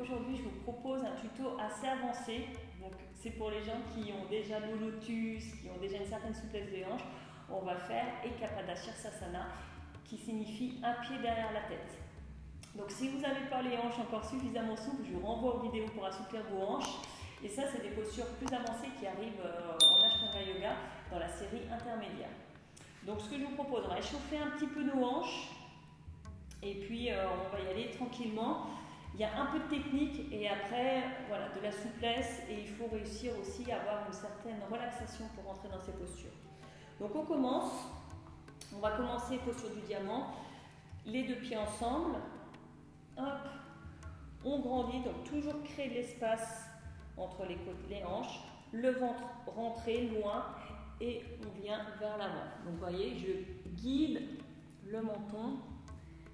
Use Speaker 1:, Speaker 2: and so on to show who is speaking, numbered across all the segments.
Speaker 1: aujourd'hui, je vous propose un tuto assez avancé. Donc, c'est pour les gens qui ont déjà le lotus, qui ont déjà une certaine souplesse des hanches. On va faire Ekapada Sirsasana, qui signifie un pied derrière la tête. Donc, si vous n'avez pas les hanches encore suffisamment souples, je vous renvoie aux vidéos pour assouplir vos hanches. Et ça, c'est des postures plus avancées qui arrivent en Ashtanga Yoga dans la série intermédiaire. Donc, ce que je vous propose, on va échauffer un petit peu nos hanches. Et puis, on va y aller tranquillement. Il y a un peu de technique et après, voilà, de la souplesse. Et il faut réussir aussi à avoir une certaine relaxation pour rentrer dans ces postures. Donc, on commence. On va commencer posture du diamant. Les deux pieds ensemble. Hop. On grandit, donc toujours créer de l'espace entre les côtes, les hanches. Le ventre rentré loin et on vient vers l'avant. Donc, vous voyez, je guide le menton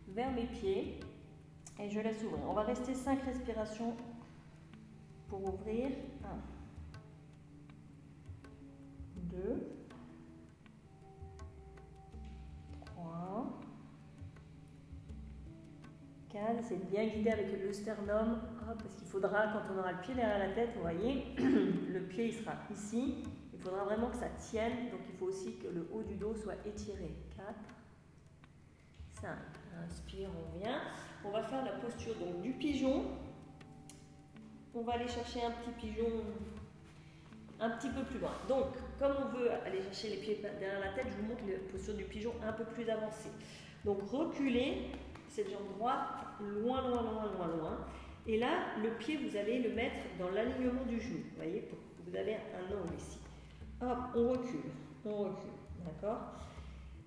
Speaker 1: vers mes pieds et je laisse ouvrir. On va rester 5 respirations pour ouvrir. 1, 2, 3, 4. Essayez de bien guider avec le sternum, parce qu'il faudra, quand on aura le pied derrière la tête, vous voyez, le pied il sera ici. Il faudra vraiment que ça tienne, donc il faut aussi que le haut du dos soit étiré. 4, 5. Inspire, on vient. On va faire la posture donc, du pigeon. On va aller chercher un petit pigeon un petit peu plus loin. Donc, comme on veut aller chercher les pieds derrière la tête, je vous montre la posture du pigeon un peu plus avancée. Donc, reculez cette jambe droite loin, loin, loin, loin, loin. Et là, le pied, vous allez le mettre dans l'alignement du genou. Vous voyez, vous avez un angle ici. Hop, on recule, d'accord?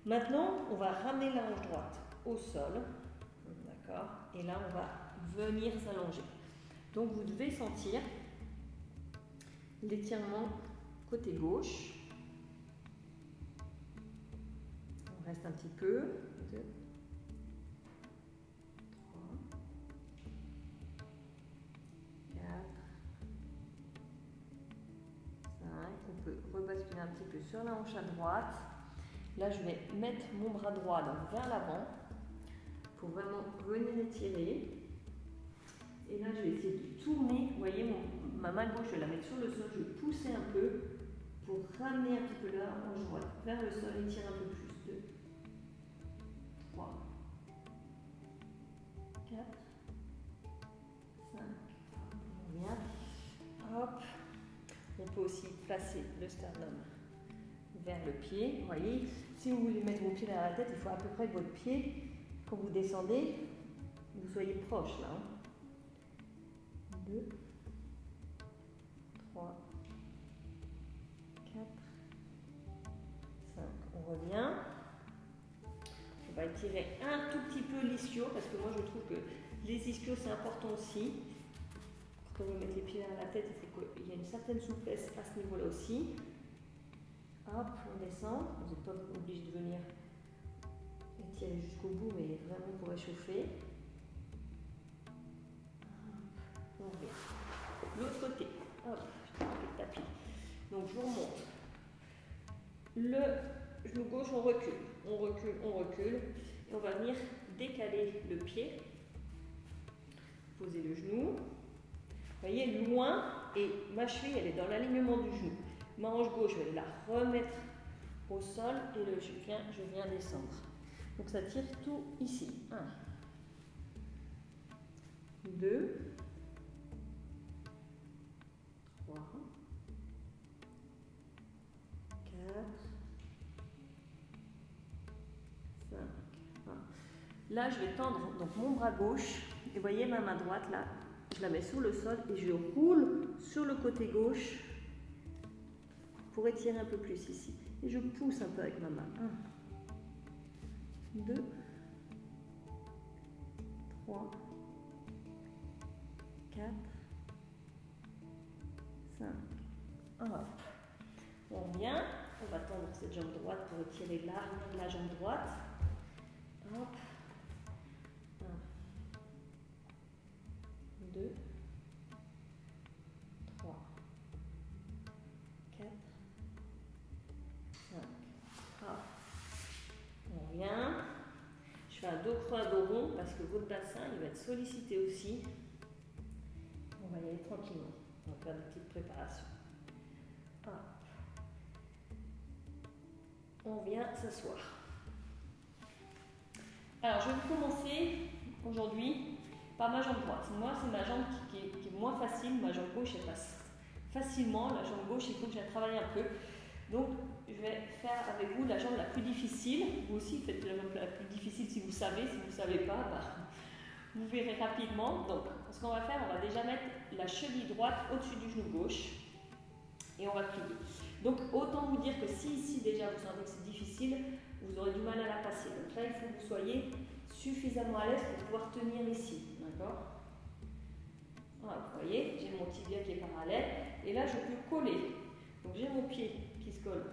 Speaker 1: Maintenant, on va ramener la hanche droite au sol, d'accord? Et là, on va venir s'allonger. Donc, vous devez sentir l'étirement côté gauche. On reste un petit peu. 2, 3, 4, 5. On peut rebasculer un petit peu sur la hanche à droite. Là, je vais mettre mon bras droit donc, vers l'avant pour vraiment venir étirer. Et là, je vais essayer de tourner. Vous voyez, ma main gauche, je vais la mettre sur le sol. Je vais pousser un peu pour ramener un petit peu la hanche droite vers le sol et tirer un peu plus. 2, 3, 4, 5. On vient. Hop. On peut aussi placer le sternum vers le pied. Vous voyez, si vous voulez mettre vos pieds derrière la tête, il faut à peu près que votre pied, quand vous descendez, vous soyez proche là. 2, 3, 4, 5. On revient. On va étirer un tout petit peu l'ischio parce que moi je trouve que les ischios c'est important aussi. Quand vous mettez les pieds derrière la tête, il faut qu'il y ait une certaine souplesse à ce niveau-là aussi. Hop, on descend. Vous n'êtes pas obligé de venir étirer jusqu'au bout, mais vraiment pour réchauffer. On revient. L'autre côté. Hop, je fais le tapis. Donc je vous remonte. Le genou gauche, on recule. On recule, on recule. Et on va venir décaler le pied. Poser le genou. Vous voyez, loin, et ma cheville, elle est dans l'alignement du genou. Ma hanche gauche, je vais la remettre au sol et je viens descendre. Donc ça tire tout ici. 1, 2, 3, 4, 5. Là, je vais tendre donc, mon bras gauche. Et vous voyez, ma main droite, là, je la mets sur le sol et je roule sur le côté gauche pour étirer un peu plus ici. Et je pousse un peu avec ma main. 1, 2, 3, 4, 5. Hop. On vient. On va tendre cette jambe droite pour étirer l'arrière de la jambe droite. Hop. 1, 2, 3, 4, 5. Hop. On vient. Je fais un dos creux, un dos rond parce que votre bassin il va être sollicité aussi. va y aller tranquillement. On va faire des petites préparations. Hop. On vient s'asseoir. Alors, je vais commencer aujourd'hui par ma jambe droite. Moi, c'est ma jambe qui est moins facile. Ma jambe gauche, elle passe facilement. La jambe gauche, il faut que je la travaille un peu. Donc, je vais faire avec vous la jambe la plus difficile. Vous aussi, faites la jambe la plus difficile si vous savez. Si vous ne savez pas, vous verrez rapidement. Donc, ce qu'on va faire, on va déjà mettre la cheville droite au-dessus du genou gauche. Et on va plier. Donc, autant vous dire que si ici, déjà, vous sentez que c'est difficile, vous aurez du mal à la passer. Donc là, il faut que vous soyez suffisamment à l'aise pour pouvoir tenir ici. D'accord? Voilà, vous voyez, j'ai mon tibia qui est parallèle. Et là, je peux coller. Donc, j'ai mon pied qui se colle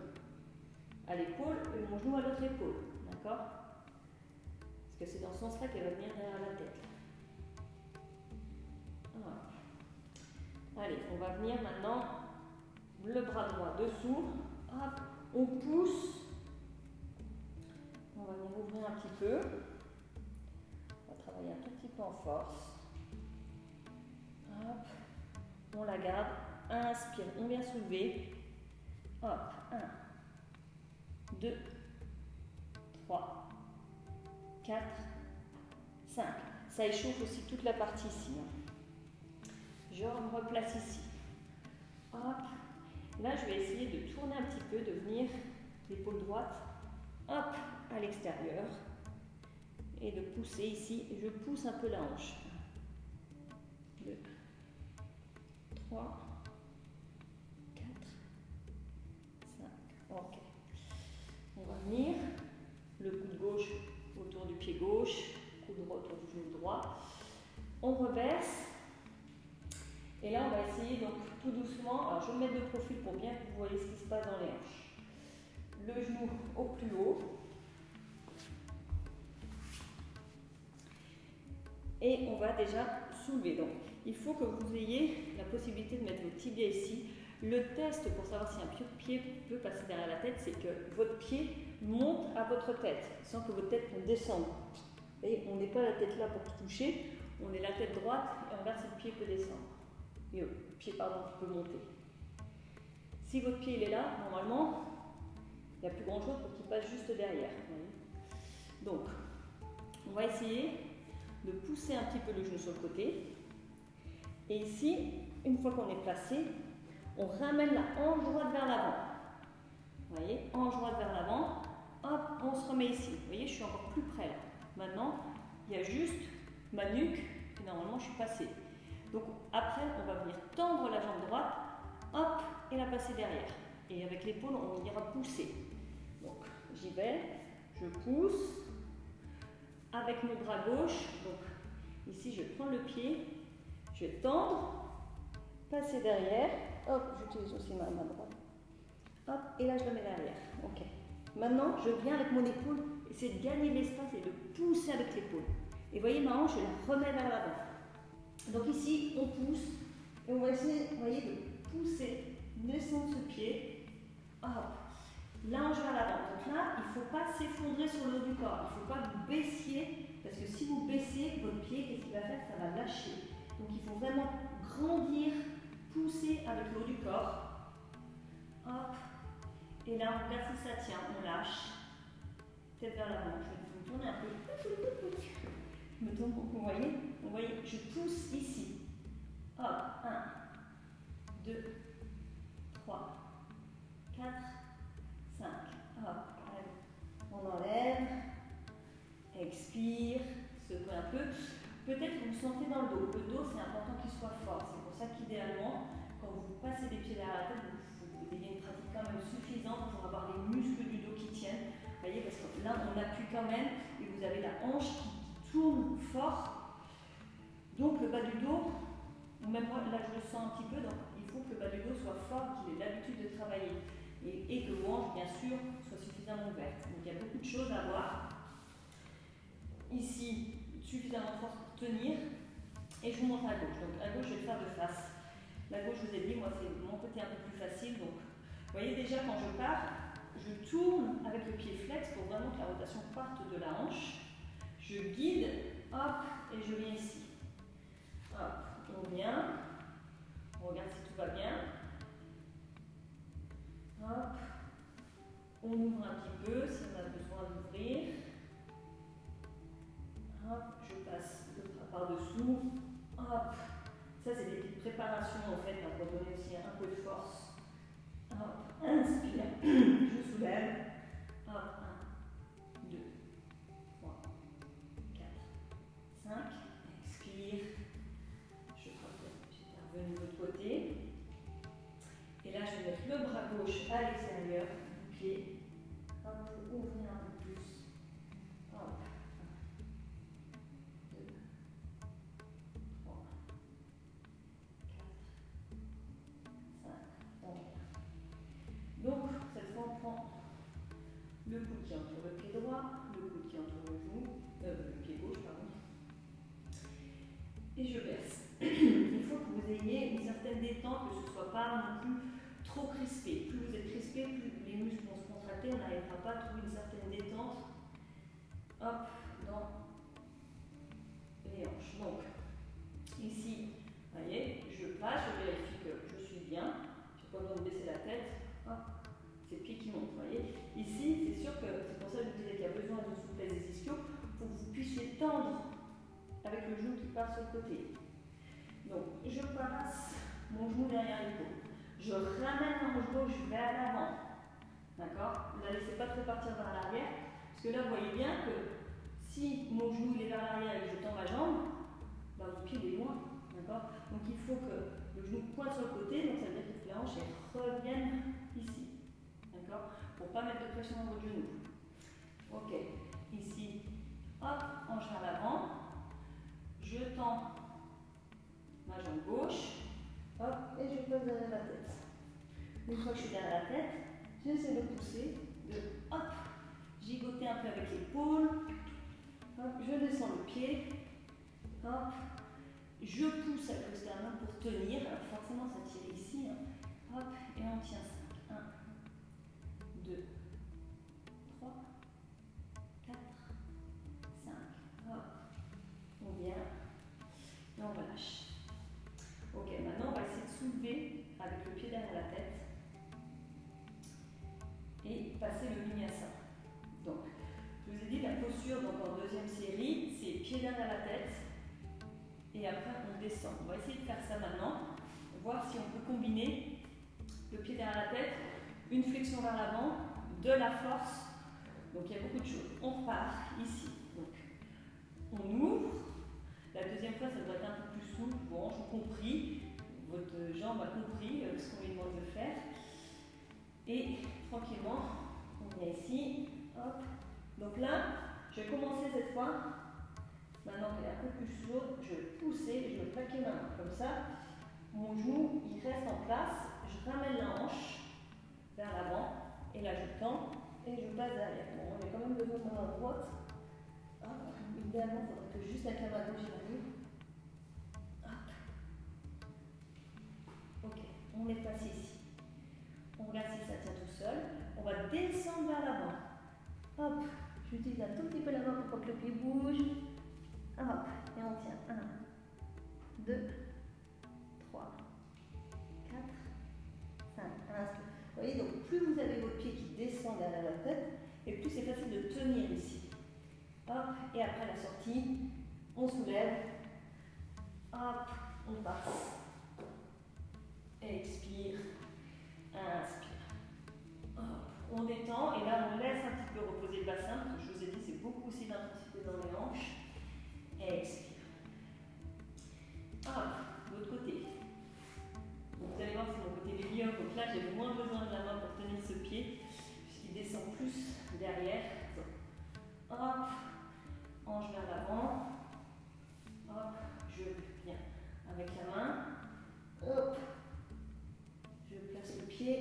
Speaker 1: à l'épaule et mon genou à l'autre épaule. D'accord? Parce que c'est dans ce sens-là qu'elle va venir derrière la tête. Voilà. Allez, on va venir maintenant le bras droit dessous. Hop, on pousse. On va venir ouvrir un petit peu. On va travailler un tout petit peu en force. Hop, on la garde. Inspire, on vient soulever. Hop, 1, 2, 3, 4, 5. Ça échauffe aussi toute la partie ici. Je me replace ici. Hop. Là, je vais essayer de tourner un petit peu, de venir l'épaule droite, hop, à l'extérieur. Et de pousser ici. Je pousse un peu la hanche. 2, 3, 4, 5. Ok. On va venir. Le coude gauche autour du pied gauche. Coude droit autour du genou droit. On reverse. Et là, on va essayer donc tout doucement. Alors, je vais me mettre de profil pour bien que vous voyez ce qui se passe dans les hanches. Le genou au plus haut. Et on va déjà soulever. Donc, il faut que vous ayez la possibilité de mettre vos tibias ici. Le test pour savoir si un pied peut passer derrière la tête, c'est que votre pied monte à votre tête, sans que votre tête descende. Et on n'est pas la tête là pour toucher, on est la tête droite et on regarde si le pied peut descendre. Et le pied, pardon, qui peut monter. Si votre pied il est là, normalement, il n'y a plus grand chose pour qu'il passe juste derrière. Donc, on va essayer de pousser un petit peu le genou sur le côté. Et ici, une fois qu'on est placé, on ramène la hanche droite vers l'avant. Vous voyez, hanche droite vers l'avant. Hop, on se remet ici. Vous voyez, je suis encore plus près là. Maintenant, il y a juste ma nuque et normalement je suis passée. Donc après, on va venir tendre la jambe droite, hop, et la passer derrière. Et avec l'épaule, on ira pousser. Donc j'y vais, je pousse avec mon bras gauche. Donc ici, je prends le pied, je vais tendre, passer derrière. Hop, j'utilise aussi ma main droite. Hop, et là je le mets derrière. Ok. Maintenant, je viens avec mon épaule, essayer de gagner l'espace et de pousser avec l'épaule. Et vous voyez, ma hanche, je la remets vers l'avant. Donc ici, on pousse et on va essayer, vous voyez, de pousser, descendre ce pied, hop, la hanche vers l'avant. Donc là, il ne faut pas s'effondrer sur le haut du corps, il ne faut pas vous baissiez, parce que si vous baissez votre pied, qu'est-ce qu'il va faire? Ça va lâcher. Donc il faut vraiment grandir, pousser avec le haut du corps, hop, et là, on regarde si ça tient, on lâche, tête vers l'avant. Je vais me tourner un peu. Je me tourne pour que vous voyez, je pousse ici. Hop, 1, 2, 3, 4, 5. Hop, allez. On enlève, expire, secoue un peu. Peut-être que vous sentez dans le dos. Le dos, c'est important qu'il soit fort. C'est pour ça qu'idéalement, quand vous passez les pieds derrière la tête, vous ayez une pratique quand même suffisante pour avoir les muscles du dos qui tiennent. Vous voyez, parce que là, on appuie quand même et vous avez la hanche qui tourne fort. Donc le bas du dos, même moi, là je le sens un petit peu, donc il faut que le bas du dos soit fort, qu'il ait l'habitude de travailler. Et que vos hanches, bien sûr, soient suffisamment ouvertes. Donc il y a beaucoup de choses à voir. Ici, suffisamment de force pour tenir. Et je vous montre à gauche. Donc à gauche, je vais le faire de face. La gauche, je vous ai dit, moi c'est mon côté un peu plus facile. Donc vous voyez déjà quand je pars, je tourne avec le pied flex pour vraiment que la rotation parte de la hanche. Je guide, hop, et je viens ici. Hop, on vient, On regarde si tout va bien. Hop. On ouvre un petit peu si on a besoin d'ouvrir. Hop. Je passe le bras par-dessous. Hop. Ça, c'est des petites préparations en fait pour donner aussi un peu de force. Hop. Inspire. Je soulève. Hop. 1, 2, 3, 4, 5. Expire. Je reviens. J'étais revenu de l'autre côté. Et là, je vais mettre le bras gauche à l'extérieur du pied. Hop, pour ouvrir un peu plus. Hop. 1, 2, 3, 4, 5. On revient. Donc, cette fois, on prend le coude qui entoure le pied droit, le coude qui entoure le genou, le pied gauche, pardon. Et je baisse. Il faut que vous ayez une certaine détente, que ce ne soit pas non plus trop crispé. Plus vous êtes crispé, plus les muscles vont se contracter, on n'arrivera pas à trouver une certaine détente. Hop, dans les hanches. Donc, ici, vous voyez, je place, je vérifie que je suis bien. Je n'ai pas besoin de baisser la tête. Hop, c'est le pied qui monte, vous voyez. Ici, c'est sûr que c'est pour ça que je vous disais qu'il y a besoin d'une souplesse des ischios pour que vous puissiez tendre avec le genou qui part sur le côté. Donc, je passe mon genou derrière l'épaule. Je ramène la hanche gauche vers l'avant. D'accord? Ne la laissez pas trop partir vers l'arrière. Parce que là, vous voyez bien que si mon genou est vers l'arrière et que je tends ma jambe, bah, mon pied est loin. D'accord? Donc, il faut que le genou pointe sur le côté. Donc, ça veut dire que la hanche revienne ici. D'accord? Pour ne pas mettre de pression dans votre genou. Ok. Ici, hop, hanche vers l'avant. Je tends ma jambe gauche, hop, et je pose derrière la tête. Une fois que je suis derrière la tête, j'essaie de pousser, de hop, gigoter un peu avec l'épaule, hop, je descends le pied, hop, je pousse avec le sternum pour tenir, alors forcément ça tire ici, hein. Hop, et on tient 5, 1, 2, 3, 4, 5, hop, on vient, et on relâche. Ok, maintenant on va essayer de soulever avec le pied derrière la tête et passer le vinyasa. Donc, je vous ai dit la posture donc en deuxième série, c'est pied derrière la tête et après on descend. On va essayer de faire ça maintenant, voir si on peut combiner le pied derrière la tête, une flexion vers l'avant, de la force. Donc il y a beaucoup de choses. On repart ici. Donc, on ouvre. La deuxième fois, ça doit être un peu plus souple. Bon, j'ai compris. Votre jambe a compris ce qu'on lui demande de faire. Et tranquillement, on vient ici. Hop. Donc là, je vais commencer cette fois. Maintenant qu'elle est un peu plus chaude, je vais pousser et je vais plaquer ma main. Comme ça, mon genou, il reste en place. Je ramène la hanche vers l'avant. Et là, je tends et je passe derrière. Bon, on a quand même besoin de ma main droite. Hop. Idéalement, il faudrait que juste avec la main gauche, j'arrive. Ok, on est passé ici. On regarde si ça tient tout seul. On va descendre vers l'avant. Hop, j'utilise un tout petit peu la main pour pas que le pied bouge. Hop, et on tient. 1, 2, 3, 4, 5. Inspire. Vous voyez, donc plus vous avez votre pied qui descend derrière la tête, et plus c'est facile de tenir ici. Hop, et après la sortie, on soulève. Hop, on passe. Expire, inspire. Hop, on détend et là on laisse un petit peu reposer le bassin parce que je vous ai dit c'est beaucoup aussi d'intensité dans les hanches. Expire. Hop, de l'autre côté. Donc, vous allez voir c'est mon côté meilleur. Donc là j'ai moins besoin de la main pour tenir ce pied puisqu'il descend plus derrière. Hop, hanche vers l'avant. Hop, je viens avec la main. Hop. Je place le pied.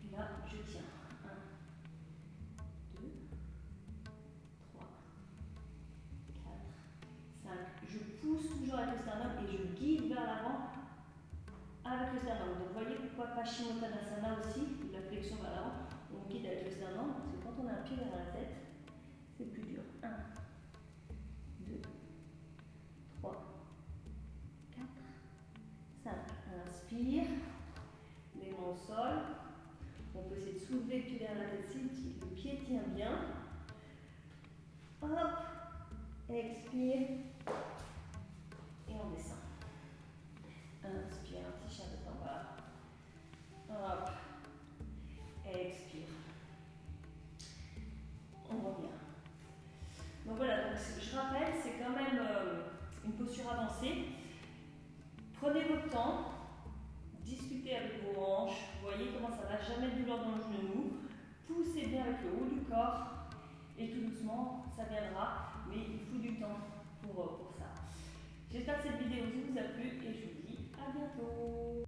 Speaker 1: Et là, je tiens. 1, 2, 3, 4, 5. Je pousse toujours avec le sternum et je guide vers l'avant avec le sternum. Donc, vous voyez pourquoi Paschimottanasana aussi, la flexion vers l'avant, on guide avec le sternum parce que quand on a un pied derrière la tête, c'est plus dur. 1, 2, 3, Attention à mettre du lourd dans le genou. Poussez bien avec le haut du corps. Et tout doucement, ça viendra. Mais il faut du temps pour ça. J'espère que cette vidéo vous a plu et je vous dis à bientôt.